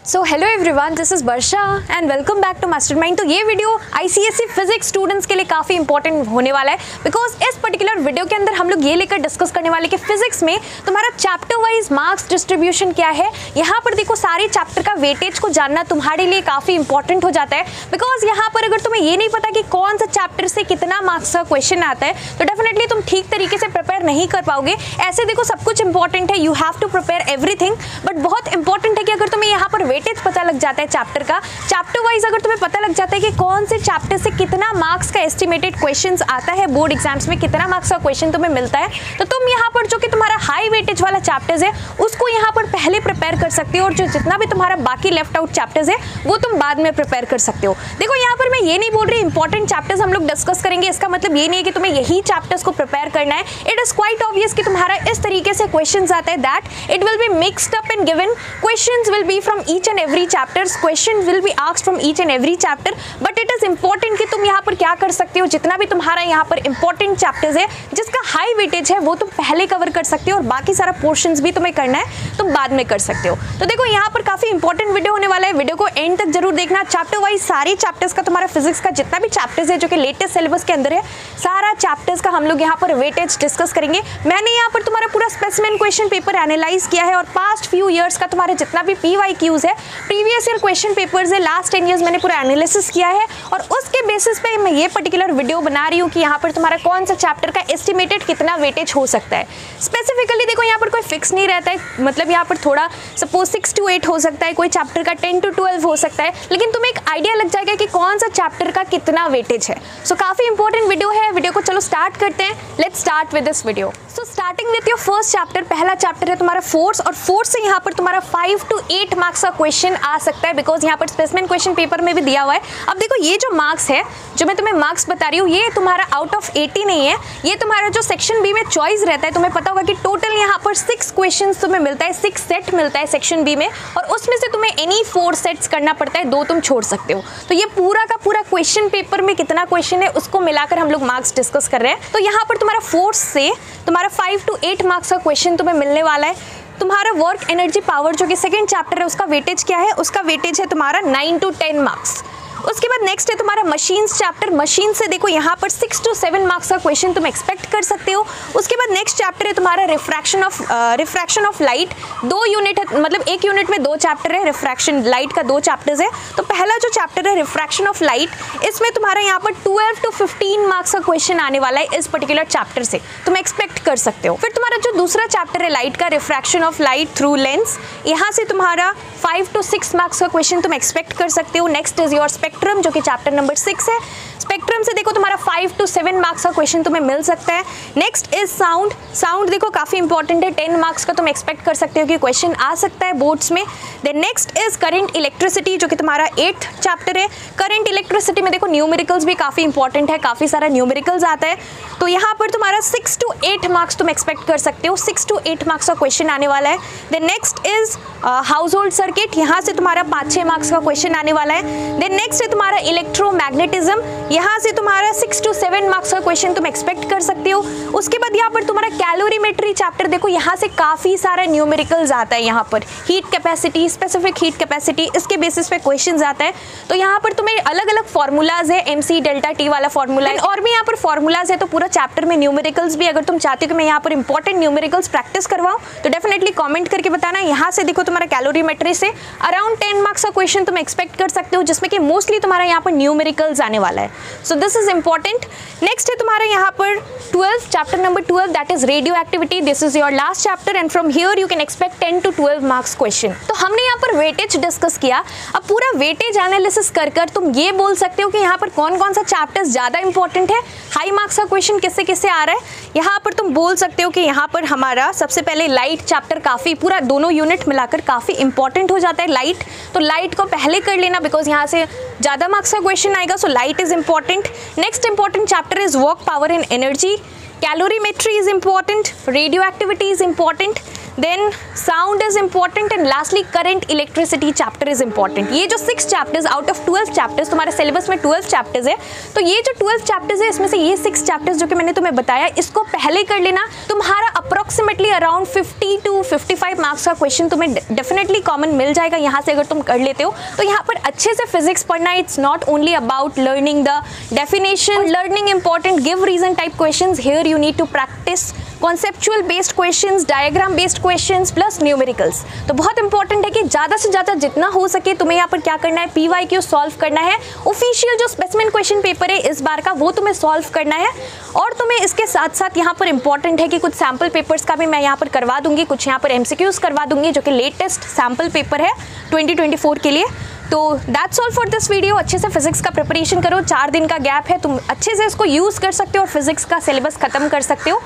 So hello everyone, this is Varsha and welcome back to Mastermind. तो ये video ICSE physics students के लिए काफ़ी इंपॉर्टेंट होने वाला है, बिकॉज इस पर्टिकुलर वीडियो के अंदर हम लोग ये लेकर डिस्कस करने वाले कि फिजिक्स में तुम्हारा चैप्टर वाइज मार्क्स डिस्ट्रीब्यूशन क्या है। यहाँ पर देखो, सारे चैप्टर का वेटेज को जानना तुम्हारे लिए काफ़ी इंपॉर्टेंट हो जाता है, बिकॉज यहाँ पर अगर तुम्हें ये नहीं पता कि कौन सा चैप्टर से कितना मार्क्स का क्वेश्चन आता है तो डेफिनेटली तुम ठीक तरीके से प्रिपेयर नहीं कर पाओगे। ऐसे देखो, सब कुछ इंपॉर्टेंट है, you have to prepare everything, but बहुत इंपॉर्टेंट है कि अगर तुम्हें यहाँ पर वेटेज पता लग जाता है चैप्टर का, चैप्टर वाइज अगर तुम्हें पता लग जाता है कि कौन से चैप्टर से कितना मार्क्स का एस्टिमेटेड क्वेश्चंस आता है, बोर्ड एग्जाम्स में कितना मार्क्स का क्वेश्चन तुम्हें मिलता है, तो तुम यहाँ पर जो कि तुम्हारा हाई वेटेज वाला चैप्टर्स है उसको यहाँ पर पहले प्रिपेयर कर सकते हो, और जो जितना भी तुम्हारा बाकी लेफ्ट आउट चैप्टर्स है वो तुम बाद में प्रिपेयर कर सकते हो। देखो, यहाँ पर मैं ये नहीं बोल रही इंपॉर्टेंट चैप्टर्स हम लोग डिस्कस करेंगे, इसका मतलब ये नहीं है कि तुम्हें यही चैप्टर्स को प्रिपेयर करना है। इट इज क्वाइट ऑब्वियस कि तुम्हारा इस तरीके से क्वेश्चंस आते हैं that it will be mixed up and given, questions will be from each and every chapters, question will be asked from each and every chapter, but it is important कि तुम यहाँ पर क्या कर सकते हो, जितना भी तुम्हारा यहाँ पर इंपॉर्टेंट चैप्टर्स है जिसका हाई वेटेज है वो तुम पहले कवर कर सकते हो, और बाकी सारा पोर्शंस भी तुम्हें करना है तुम बाद में कर सकते हो। तो देखो, यहाँ पर काफी इंपॉर्टेंट वीडियो होने वाला है, वीडियो को एंड तक जरूर देखना। चैप्टर वाइज सारे चैप्टर्स का, तुम्हारा फिजिक्स का जितना भी चैप्टर्स है जो कि लेटेस्ट सिलेबस के अंदर है, सारा चैप्टर्स का हम लोग यहाँ पर वेटेज डिस्कस करेंगे। मैंने यहाँ पर तुम्हारा पूरा स्पेसिमेन क्वेश्चन पेपर एनालाइज किया है, और पास्ट फ्यू ईयर्स का तुम्हारे जितना भी PYQs है, प्रीवियस ईयर क्वेश्चन पेपर्स है, लास्ट 10 ईयर्स मैंने पूरा एनालिसिस किया है, और उसके बेसिस पे मैं ये पर्टिकुलर वीडियो बना रही हूँ कि यहाँ पर तुम्हारा कौन सा चैप्टर का एस्टिमेटेड कितना वेटेज हो सकता है। स्पेसिफिकली देखो, यहाँ पर कोई फिक्स नहीं रहता है, मतलब यहाँ पर थोड़ा सपोज 6 to 8 हो सकता है, कोई चैप्टर का 10 to 12 हो सकता है, लेकिन तुम्हें एक आइडिया लग जाएगा कि कौन सा चैप्टर का कितना वेटेज है। सो काफी इंपॉर्टेंट वीडियो है, वीडियो को चलो स्टार्ट करते हैं। Let's start with this video. So starting with your first chapter, पहला चैप्टर है तुम्हारा फोर्स, और फोर्स से यहाँ पर तुम्हारा 5 to 8 मार्क्स का क्वेश्चन आ सकता है, बिकॉज यहाँ पर स्पेसिमेन क्वेश्चन पेपर में भी दिया हुआ है। अब देखो, ये जो मार्क्स है, जो मैं तुम्हें मार्क्स बता रही हूँ, ये तुम्हारा आउट ऑफ 80 नहीं है, ये तुम्हारा जो सेक्शन बी में चॉइस रहता है, तुम्हें पता होगा कि टोटल यहाँ पर 6 क्वेश्चंस तुम्हें मिलता है, 6 सेट मिलता है सेक्शन बी में, और उसमें से तुम्हें एनी 4 सेट्स करना पड़ता है, 2 तुम छोड़ सकते हो। तो ये पूरा का पूरा क्वेश्चन पेपर में कितना क्वेश्चन है उसको मिलाकर हम लोग मार्क्स डिस्कस कर रहे हैं। तो यहाँ पर तुम्हारा फोर्स से तुम्हारा 5 to 8 मार्क्स का क्वेश्चन तुम्हें मिलने वाला है। तुम्हारा वर्क एनर्जी पावर जो कि सेकंड चैप्टर है, उसका वेटेज क्या है? उसका वेटेज है तुम्हारा 9 to 10 मार्क्स। उसके बाद नेक्स्ट है तुम्हारा मशीन्स चैप्टर। मशीन से देखो, यहाँ पर 6 to 7 मार्क्स का क्वेश्चन तुम एक्सपेक्ट कर सकते हो। उसके बाद नेक्स्ट चैप्टर है तुम्हारा रिफ्रैक्शन ऑफ लाइट। 2 यूनिट है, मतलब एक यूनिट में 2 चैप्टर है, रिफ्रैक्शन लाइट का 2 चैप्टर्स है। तो पहला जो चैप्टर है रिफ्रैक्शन ऑफ लाइट, इसमें तुम्हारा यहाँ पर 12 to 15 मार्क्स का क्वेश्चन आने वाला है, इस पर्टिकुलर चैप्टर से तुम एक्सपेक्ट कर सकते हो। फिर तुम्हारा जो दूसरा चैप्टर है लाइट का, refraction of light through lens, यहाँ से तुम्हारा 5 to 6 मार्क्स का क्वेश्चन तुम एक्सपेक्ट कर सकते हो। नेक्स्ट इज योर स्पेक्ट्रम, जो कि चैप्टर नंबर 6 है। स्पेक्ट्रम से देखो तुम्हारा 5 to 7 मार्क्स का क्वेश्चन तुम्हें मिल सकता है। Next is sound. साउंड देखो काफी इंपॉर्टेंट है, 10 मार्क्स का तुम एक्सपेक्ट कर सकते हो कि क्वेश्चन आ सकता है बोर्ड्स में। Then next is current electricity, जो कि तुम्हारा 8th चैप्टर है। करंट इलेक्ट्रिसिटी में देखो न्यूमेरिकल्स भी काफी इंपॉर्टेंट है, काफी सारा न्यूमेरिकल्स आता है, तो यहाँ पर तुम्हारा 6 to 8 मार्क्स तुम एक्सपेक्ट कर सकते हो, 6 to 8 मार्क्स का क्वेश्चन आने वाला है। Then next is household circuit, यहाँ से तुम्हारा 5-6 मार्क्स का क्वेश्चन आने वाला है। देन नेक्स्ट है तुम्हारा इलेक्ट्रोमैग्नेटिज्म, यहाँ से तुम्हारा 6 to 7 मार्क्स का क्वेश्चन तुम एक्सपेक्ट कर सकते हो। उसके बाद यहाँ पर तुम्हारा कैलोरीमेट्री चैप्टर, देखो यहाँ से काफी सारा न्यूमेरिकल्स आता है, यहाँ पर heat capacity, specific heat capacity, इसके बेसिस पे क्वेश्चंस आता है। तो यहाँ पर तुम्हें अलग अलग फॉर्मूलाज है, MC डेल्टा T वाला फॉर्मूला है, और भी यहाँ पर फॉर्मूलाज है। तो पूरा चैप्टर में न्यूमेरिकल्स भी, अगर तुम चाहते हो कि मैं यहाँ पर इंपॉर्टेंट न्यूमेरिकल्स प्रैक्टिस करवाऊं तो डेफिनेटली कमेंट करके बताना। यहाँ से देखो तुम्हारा कैलोरीमेट्री से अराउंड 10 मार्क्स का क्वेश्चन तुम एक्सपेक्ट कर सकते हो, जिसमें कि मोस्टली तुम्हारा यहाँ पर न्यूमेरिकल्स आने वाला है। So this is important. Next है तुम्हारा यहाँ पर 12 chapter number 12, that is radio activity. This is your last chapter and from here you can expect 10 to 12 marks question. तो हमने यहाँ पर वेटेज डिस्कस किया। अब पूरा वेटेज एनालिसिस कर तुम ये बोल सकते हो कि यहाँ पर कौन कौन सा चैप्टर्स ज्यादा इंपॉर्टेंट है, हाई मार्क्स का क्वेश्चन किससे किससे आ रहा है। यहाँ पर तुम बोल सकते हो कि यहाँ पर हमारा सबसे पहले लाइट चैप्टर काफी, पूरा दोनों यूनिट मिलाकर काफी इंपॉर्टेंट हो जाता है लाइट, तो लाइट को पहले कर लेना, बिकॉज यहाँ से ज्यादा मार्क्स का क्वेश्चन आएगा, so light is important. Next important chapter is work, power and energy. Calorimetry is important, radioactivity is important. Then sound is important and lastly current electricity chapter is important. ये जो 6 chapters out of 12 chapters, तुम्हारे syllabus में 12 chapters है, तो ये जो 12 chapters है इसमें से ये 6 चैप्टर्स जो कि मैंने तुम्हें बताया, इसको पहले कर लेना। तुम्हारा अप्रोक्सीमेटली अराउंड 50 to 55 मार्क्स का क्वेश्चन तुम्हें डेफिनेटली कॉमन मिल जाएगा यहाँ से अगर तुम कर लेते हो। तो यहाँ पर अच्छे से फिजिक्स पढ़ना, it's not only about learning the definition, learning important, give reason type questions, here you need to practice conceptual based questions, diagram based questions plus numericals. तो बहुत इंपॉर्टेंट है कि ज़्यादा से ज़्यादा जितना हो सके तुम्हें यहाँ पर क्या करना है, PYQ सॉल्व करना है। ऑफिशियल जो स्पेसिमेन क्वेश्चन पेपर है इस बार का वो तुम्हें सॉल्व करना है, और तुम्हें इसके साथ साथ यहाँ पर इंपॉर्टेंट है कि कुछ सैम्पल पेपर्स का भी मैं यहाँ पर करवा दूंगी, कुछ यहाँ पर MCQs करवा दूंगी जो कि लेटेस्ट सैम्पल पेपर है 2024 के लिए। तो that's all for this video. अच्छे से फिजिक्स का प्रिपरेशन करो, 4 दिन का गैप है, तुम अच्छे से इसको यूज़ कर सकते हो और फिजिक्स का सिलेबस खत्म कर सकते हो।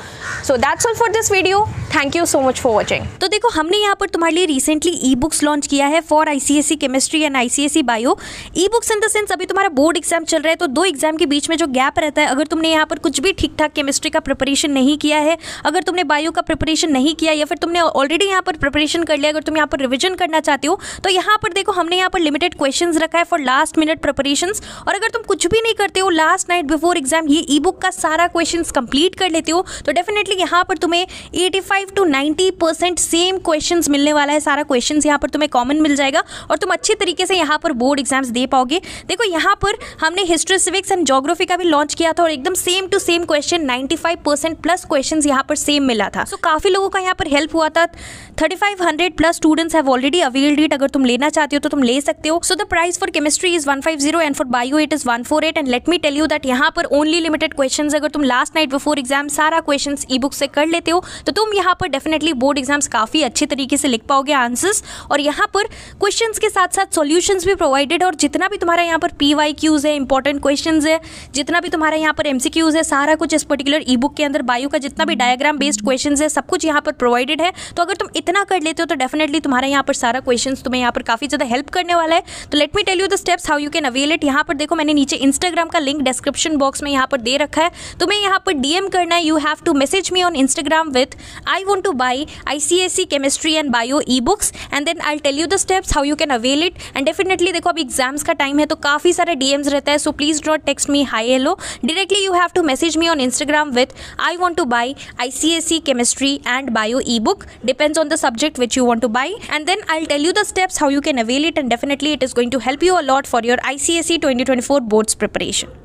So that's all for this video, thank you so much for watching. तो देखो हमने यहाँ पर तुम्हारे लिए रिसेंटली ई बुक्स लॉन्च किया है for ICSE chemistry and ICSE bio. E books in the sense अभी तुम्हारा बोर्ड एग्जाम चल रहा है, तो 2 एग्जाम के बीच में जो गैप रहता है, अगर तुमने यहाँ पर कुछ भी ठीक ठाक केमिस्ट्री का प्रिपरेशन नहीं किया है, अगर तुमने बायो का प्रिपरेशन नहीं किया, या फिर तुमने ऑलरेडी यहाँ पर प्रिपरेशन कर लिया, अगर तुम यहाँ पर रिविजन करना चाहते हो, तो यहाँ पर देखो हमने यहाँ पर लिमिटेड क्वेश्चन रखा है फॉर लास्ट मिनट प्रिपरेशंस। और अगर तुम कुछ भी नहीं करते हो, लास्ट नाइट बिफोर एग्जाम ये ई बुक का सारा क्वेश्चंस कंप्लीट कर लेते हो, तो डेफिनेटली यहाँ पर तुम्हें 85 to 90% सेम क्वेश्चंस मिलने वाला है। सारा क्वेश्चंस यहाँ पर तुम्हें कॉमन मिल जाएगा और तुम अच्छे तरीके से यहाँ पर बोर्ड एग्जाम्स दे पाओगे। देखो यहाँ पर हमने हिस्ट्री, सिविक्स एंड ज्योग्राफी का भी लॉन्च किया था और एकदम same to same question 95% plus questions यहाँ पर सेम मिला था। सो काफी लोगों का यहाँ पर हेल्प हुआ था। 3500 plus students have already availed it. अगर तुम लेना चाहते हो तो तुम ले सकते हो। So the price for chemistry is 150 and for bio it is 148। And let me tell you that यहाँ पर ओनली लिमिटेड क्वेश्चंस, अगर तुम लास्ट नाइट बिफोर एग्जाम सारा क्वेश्चंस ई बुक से कर लेते हो तो तुम यहाँ पर डेफिनेटली बोर्ड एग्जाम्स काफी अच्छे तरीके से लिख पाओगे आंसर्स। और यहाँ पर क्वेश्चंस के साथ साथ सॉल्यूशंस भी प्रोवाइडेड, और जितना भी तुम्हारा यहाँ पर PYQs है, इंपॉर्टेंट क्वेश्चंस है, जितना भी तुम्हारा यहाँ पर MCQs है, सारा कुछ इस पर्टिकुलर ई बुक के अंदर, बायो का जितना भी डायग्राम बेस्ड क्वेश्चंस है, सब कुछ यहाँ पर प्रोवाइडेड है। तो अगर तुम इतना कर लेते हो तो डेफिनेटली तुम्हारा यहाँ पर सारा क्वेश्चंस तुम्हें यहाँ पर काफी ज्यादा हेल्प करने वाला है। तो let me tell you the steps how you can avail it. यहाँ पर देखो मैंने नीचे इंस्टाग्राम का लिंक डिस्क्रिप्शन बॉक्स में यहाँ पर दे रखा है, तुम्हें यहाँ पर DM करना है। You have to message me on Instagram with I want to buy ICSE chemistry and bio e books, and then I tell you the steps how you can avail it. And definitely देखो अभी exams का time है तो काफी सारे DMs रहता है, so please डॉट text me hi hello, directly you have to message me on Instagram with I want to buy ICSE chemistry and bio e book, depends on the subject which you want to buy, and then I'll tell you the steps how you can avail it, and definitely it is going to help you a lot for your ICSE 2024 boards preparation.